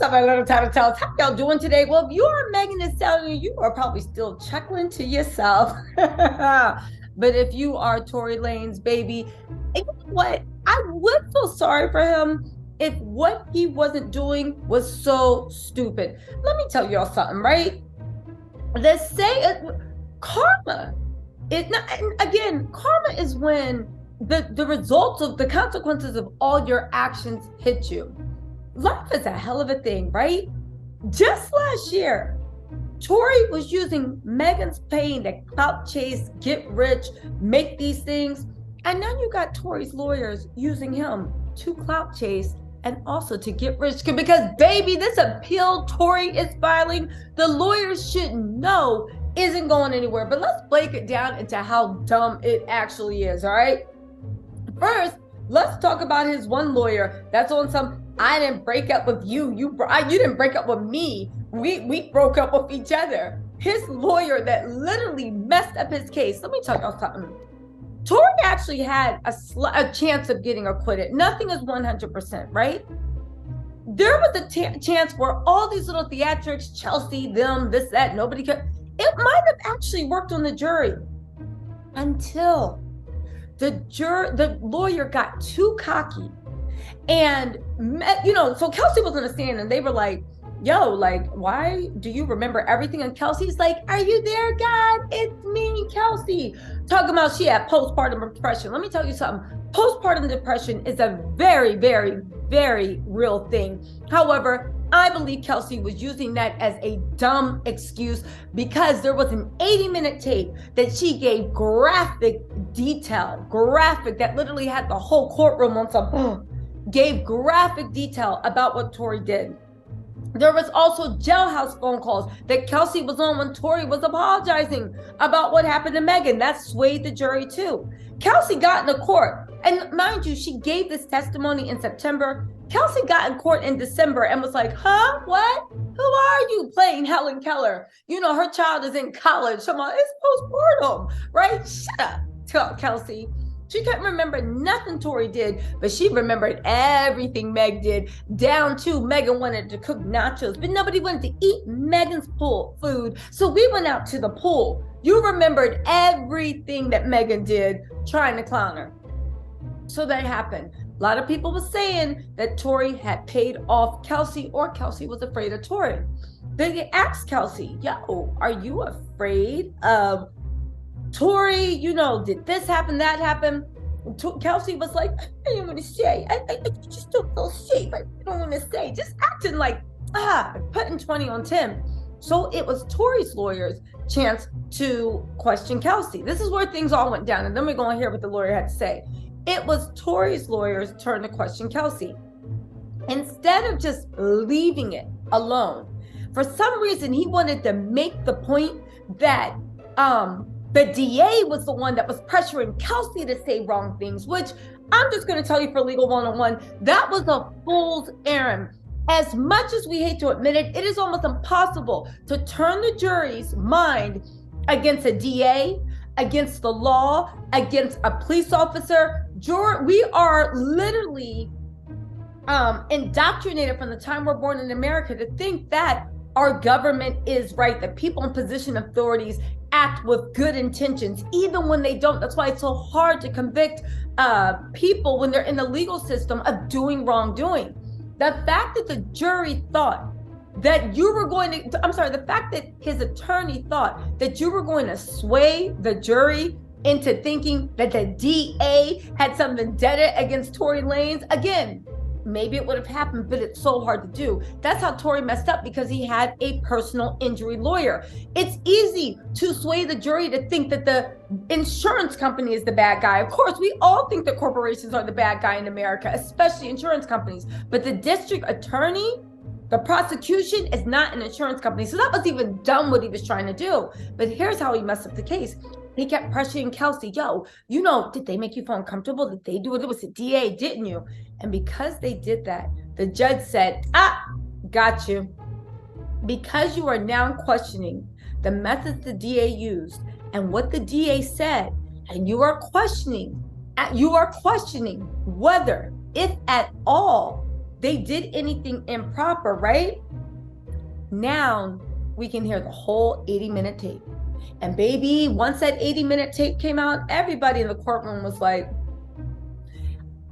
up, my little TisaTells? How y'all doing today? Well, if you are Megan Thee Stallion, you are probably still chuckling to yourself. But if you are Tory Lanez, baby, you know what? I would feel sorry for him if what he wasn't doing was so stupid. Let me tell y'all something, right? They say karma. It not, again, karma is when the results of the consequences of all your actions hit you. Life is a hell of a thing, right? Just last year, Tory was using Megan's pain to clout chase, get rich, make these things. And now you got Tory's lawyers using him to clout chase and also to get rich. Because, baby, this appeal Tory is filing, the lawyers should know isn't going anywhere. But let's break it down into how dumb it actually is, all right? First, let's talk about his one lawyer that's on some, I didn't break up with you. You didn't break up with me. We broke up with each other. His lawyer that literally messed up his case. Let me tell y'all something. Tory actually had a chance of getting acquitted. Nothing is 100%, right? There was a chance where all these little theatrics, Kelsey, them, this, that, nobody could. It might have actually worked on the jury until the lawyer got too cocky. And, so Kelsey was on the stand and they were like, yo, like, why do you remember everything? And Kelsey's like, are you there, God? It's me, Kelsey. Talking about she had postpartum depression. Let me tell you something. Postpartum depression is a very, very, very real thing. However, I believe Kelsey was using that as a dumb excuse because there was an 80-minute tape that she gave graphic detail, that literally had the whole courtroom on some, gave graphic detail about what Tory did. There was also jailhouse phone calls that Kelsey was on when Tory was apologizing about what happened to Megan. That swayed the jury too. Kelsey got into court, and mind you, she gave this testimony in September. Kelsey got in court in December and was like, huh, what? Who are you? Playing Helen Keller. Her child is in college. It's postpartum, right? Shut up, Kelsey. She couldn't remember nothing Tory did, but she remembered everything Meg did, down to Megan wanted to cook nachos, but nobody wanted to eat Megan's pool food, so we went out to the pool. You remembered everything that Megan did trying to clown her. So that happened. A lot of people were saying that Tory had paid off Kelsey or Kelsey was afraid of Tory. They asked Kelsey, yo, are you afraid of Tory, did this happen, that happen? Kelsey was like, I didn't want to say. I just don't feel safe. I don't want to say. Just acting like, putting 20 on 10. So it was Tory's lawyer's chance to question Kelsey. This is where things all went down. And then we're going to hear what the lawyer had to say. It was Tory's lawyer's turn to question Kelsey. Instead of just leaving it alone, for some reason, he wanted to make the point that, the DA was the one that was pressuring Kelsey to say wrong things, which I'm just going to tell you for Legal 101, that was a fool's errand. As much as we hate to admit it, it is almost impossible to turn the jury's mind against a DA, against the law, against a police officer. We are literally indoctrinated from the time we're born in America to think that our government is right, that people in position of authorities act with good intentions, even when they don't. That's why it's so hard to convict people when they're in the legal system of doing wrongdoing. The fact that the jury thought that the fact that his attorney thought that you were going to sway the jury into thinking that the DA had some vendetta against Tory Lanez, again, maybe it would have happened, but it's so hard to do. That's how Tory messed up, because he had a personal injury lawyer. It's easy to sway the jury to think that the insurance company is the bad guy. Of course, we all think that corporations are the bad guy in America, especially insurance companies. But the district attorney, the prosecution, is not an insurance company. So that was even dumb what he was trying to do. But here's how he messed up the case. He kept pressuring Kelsey, yo, did they make you feel uncomfortable? Did they do it? It was the DA, didn't you? And because they did that, the judge said, got you. Because you are now questioning the methods the DA used and what the DA said, and you are questioning whether, if at all, they did anything improper, right? Now we can hear the whole 80-minute tape. And baby, once that 80-minute tape came out, everybody in the courtroom was like,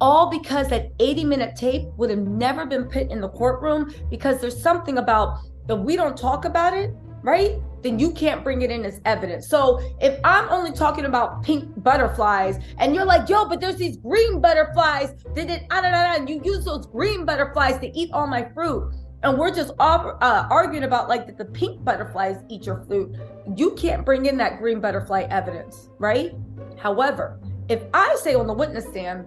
all because that 80-minute tape would have never been put in the courtroom, because there's something about that we don't talk about it, right? Then you can't bring it in as evidence. So if I'm only talking about pink butterflies and you're like, yo, but there's these green butterflies, and you use those green butterflies to eat all my fruit, and we're just arguing about like that the pink butterflies eat your fruit, you can't bring in that green butterfly evidence, right? However, if I say on the witness stand,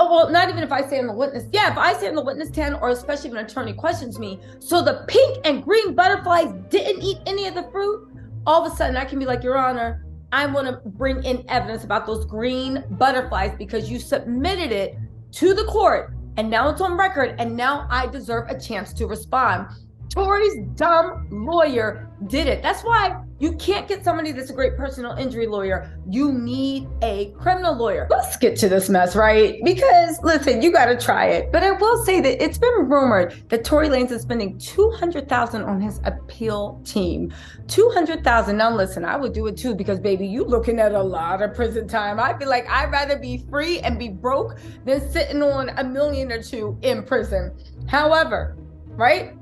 well, not even if I say on the witness, if I say on the witness stand, or especially if an attorney questions me, so the pink and green butterflies didn't eat any of the fruit, all of a sudden I can be like, Your Honor, I want to bring in evidence about those green butterflies because you submitted it to the court, and now it's on record, and now I deserve a chance to respond. Tory's dumb lawyer did it. That's why you can't get somebody that's a great personal injury lawyer. You need a criminal lawyer. Let's get to this mess, right? Because listen, you got to try it. But I will say that it's been rumored that Tory Lanez is spending $200,000 on his appeal team. $200,000. Now listen, I would do it too, because baby, you looking at a lot of prison time. I'd be like, I'd rather be free and be broke than sitting on $1 million or $2 million in prison. However, right?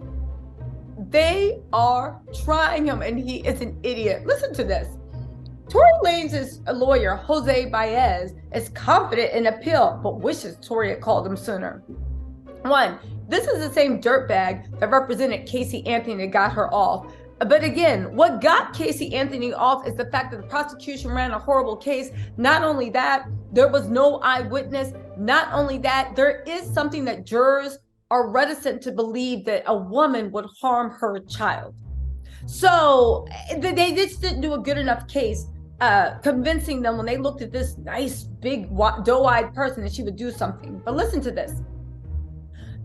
They are trying him, and he is an idiot. Listen to this. Tory Lanez's lawyer, Jose Baez, is confident in appeal, but wishes Tory had called him sooner. One, this is the same dirtbag that represented Casey Anthony that got her off. But again, what got Casey Anthony off is the fact that the prosecution ran a horrible case. Not only that, there was no eyewitness. Not only that, there is something that jurors are reticent to believe that a woman would harm her child. So they just didn't do a good enough case convincing them when they looked at this nice, big, doe-eyed person that she would do something. But listen to this.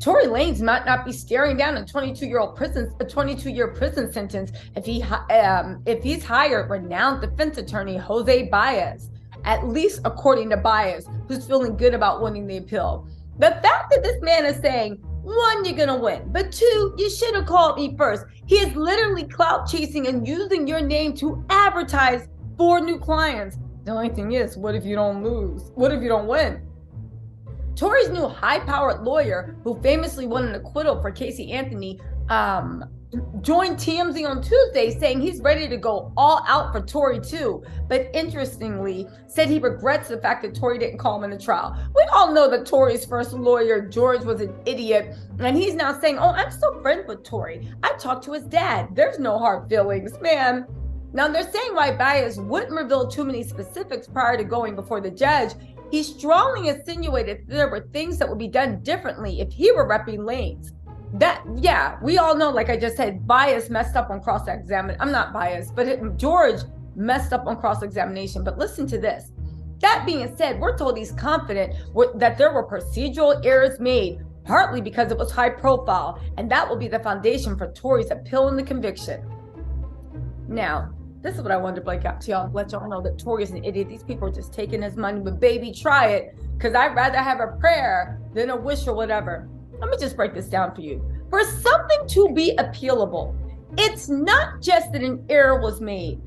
Tory Lanez might not be staring down a 22-year prison sentence if he's hired renowned defense attorney Jose Baez, at least according to Baez, who's feeling good about winning the appeal. The fact that this man is saying, one, you're gonna win, but two, you should have called me first. He is literally clout chasing and using your name to advertise for new clients. The only thing is, what if you don't lose? What if you don't win? Tory's new high-powered lawyer, who famously won an acquittal for Casey Anthony, joined TMZ on Tuesday saying he's ready to go all out for Tory too, but interestingly said he regrets the fact that Tory didn't call him in the trial. We all know that Tory's first lawyer, George, was an idiot, and he's now saying, oh, I'm still friends with Tory. I talked to his dad. There's no hard feelings, man. Now they're saying why Baez wouldn't reveal too many specifics prior to going before the judge. He strongly insinuated that there were things that would be done differently if he were repping Lanez. We all know, like I just said, Baez messed up on cross-examination. I'm not biased, but George messed up on cross-examination. But listen to this. That being said, we're told he's confident that there were procedural errors made, partly because it was high profile, and that will be the foundation for Tory's appeal and the conviction. Now, this is what I wanted to break out to y'all, let y'all know that Tory is an idiot. These people are just taking his money, but baby, try it, because I'd rather have a prayer than a wish or whatever. Let me just break this down for you. For something to be appealable, it's not just that an error was made.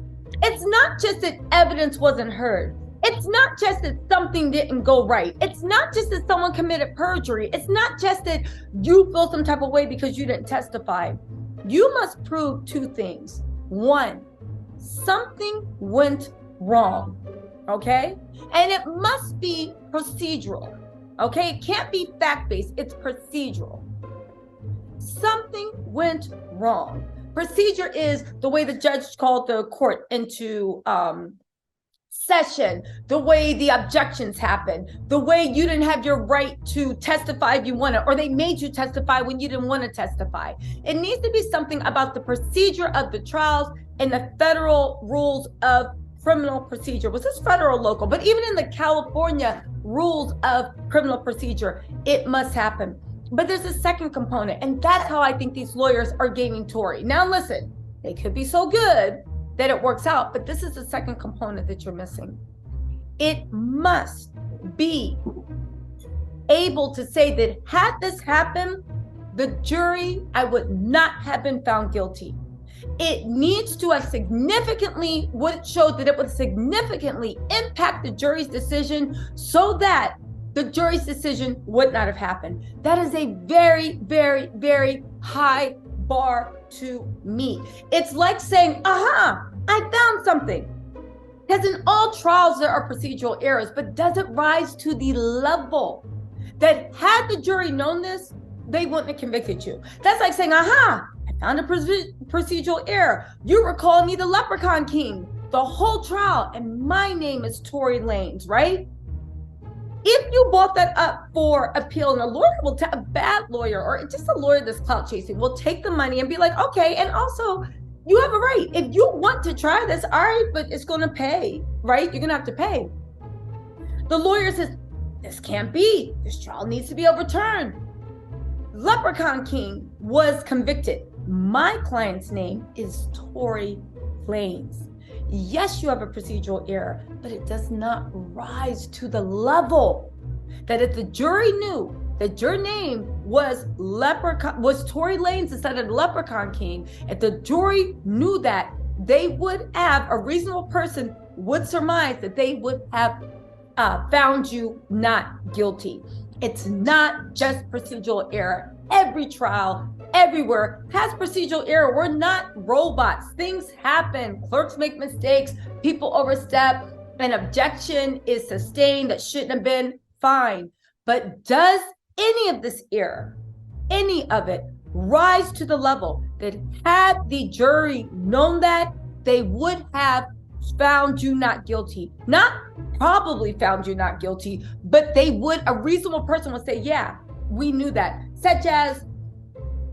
It's not just that evidence wasn't heard. It's not just that something didn't go right. It's not just that someone committed perjury. It's not just that you feel some type of way because you didn't testify. You must prove two things. One, something went wrong, okay? And it must be procedural. Okay, it can't be fact-based, it's procedural. Something went wrong. Procedure is the way the judge called the court into session, the way the objections happened, the way you didn't have your right to testify if you wanted, or they made you testify when you didn't want to testify. It needs to be something about the procedure of the trials and the federal rules of criminal procedure. Was this federal or local? But even in the California rules of criminal procedure, it must happen. But there's a second component, and that's how I think these lawyers are gaming Tory. Now listen, they could be so good that it works out, but this is the second component that you're missing. It must be able to say that had this happened, the jury, I would not have been found guilty. It needs to have significantly, would show that it would significantly impact the jury's decision so that the jury's decision would not have happened. That is a very, very, very high bar to meet. It's like saying, aha, I found something. Because in all trials, there are procedural errors, but does it rise to the level that had the jury known this, they wouldn't have convicted you? That's like saying, aha, I found a procedural error. You were calling me the Leprechaun King the whole trial, and my name is Tory Lanez, right? If you brought that up for appeal, and a lawyer will a bad lawyer, or just a lawyer that's clout chasing, will take the money and be like, okay, and also you have a right. If you want to try this, all right, but it's going to pay, right? You're going to have to pay. The lawyer says, this can't be. This trial needs to be overturned. Leprechaun King was convicted. My client's name is Tory Lanez. Yes, you have a procedural error, but it does not rise to the level that if the jury knew that your name was Tory Lanez instead of the Leprechaun King, if the jury knew that, they would have, a reasonable person would surmise that they would have found you not guilty. It's not just procedural error. Every trial, everywhere has procedural error. We're not robots. Things happen. Clerks make mistakes. People overstep. An objection is sustained that shouldn't have been, fine. But does any of this error, any of it, rise to the level that had the jury known that, they would have found you not guilty? Not probably found you not guilty, but they would, a reasonable person would say, yeah, we knew that. Such as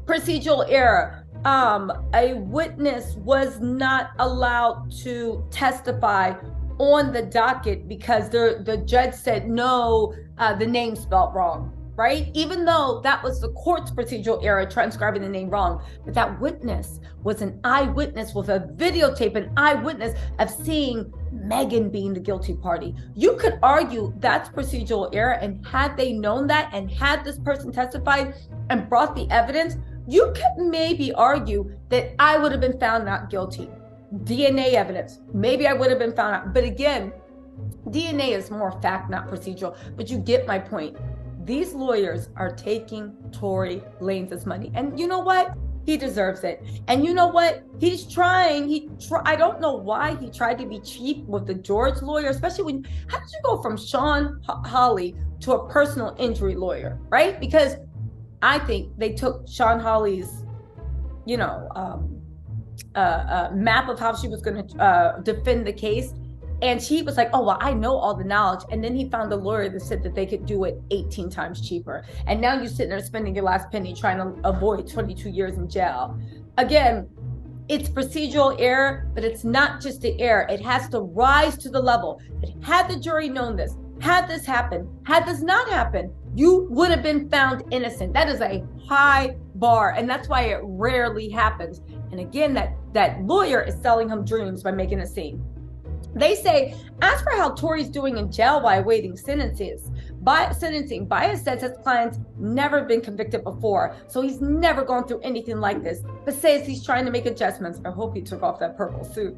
procedural error. A witness was not allowed to testify on the docket because the judge said, no, the name spelled wrong, right? Even though that was the court's procedural error, transcribing the name wrong. But that witness was an eyewitness with a videotape, an eyewitness of seeing Megan being the guilty party. You could argue that's procedural error, and had they known that and had this person testified and brought the evidence, you could maybe argue that I would have been found not guilty. DNA evidence, maybe I would have been found out. But again, DNA is more fact, not procedural. But you get my point. These lawyers are taking Tory Lanez's money. And you know what? He deserves it. And you know what? He's trying. I don't know why he tried to be cheap with the George lawyer, especially when, how did you go from Sean Hawley to a personal injury lawyer, right? Because I think they took Sean Hawley's, map of how she was going to defend the case. And she was like, oh, well, I know all the knowledge. And then he found a lawyer that said that they could do it 18 times cheaper. And now you're sitting there spending your last penny trying to avoid 22 years in jail. Again, it's procedural error, but it's not just the error. It has to rise to the level that had the jury known this, had this happened, had this not happened, you would have been found innocent. That is a high bar. And that's why it rarely happens. And again, that lawyer is selling him dreams by making a scene. They say, as for how Tory's doing in jail while awaiting sentencing, Bias says his client's never been convicted before, so he's never gone through anything like this, but says he's trying to make adjustments. I hope he took off that purple suit.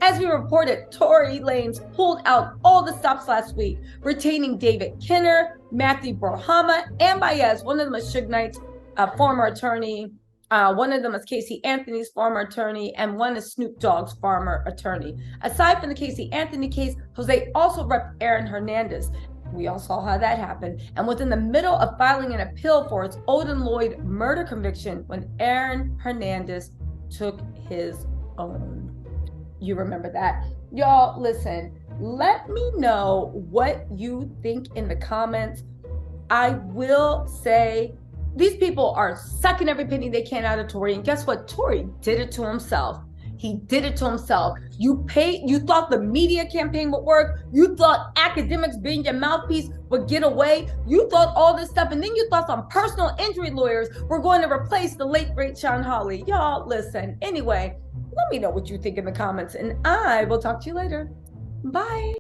As we reported, Tory Lanez pulled out all the stops last week, retaining David Kenner, Matthew Borhama, and Baez. One of them is Suge Knight's former attorney. One of them is Casey Anthony's former attorney, and one is Snoop Dogg's former attorney. Aside from the Casey Anthony case, Jose also repped Aaron Hernandez. We all saw how that happened. And was in the middle of filing an appeal for his Odin Lloyd murder conviction when Aaron Hernandez took his own. You remember that. Y'all, listen, let me know what you think in the comments. I will say, these people are sucking every penny they can out of Tory. And guess what? Tory did it to himself. He did it to himself. You thought the media campaign would work. You thought academics being your mouthpiece would get away. You thought all this stuff. And then you thought some personal injury lawyers were going to replace the late, great Sean Hawley. Y'all, listen. Anyway, let me know what you think in the comments. And I will talk to you later. Bye.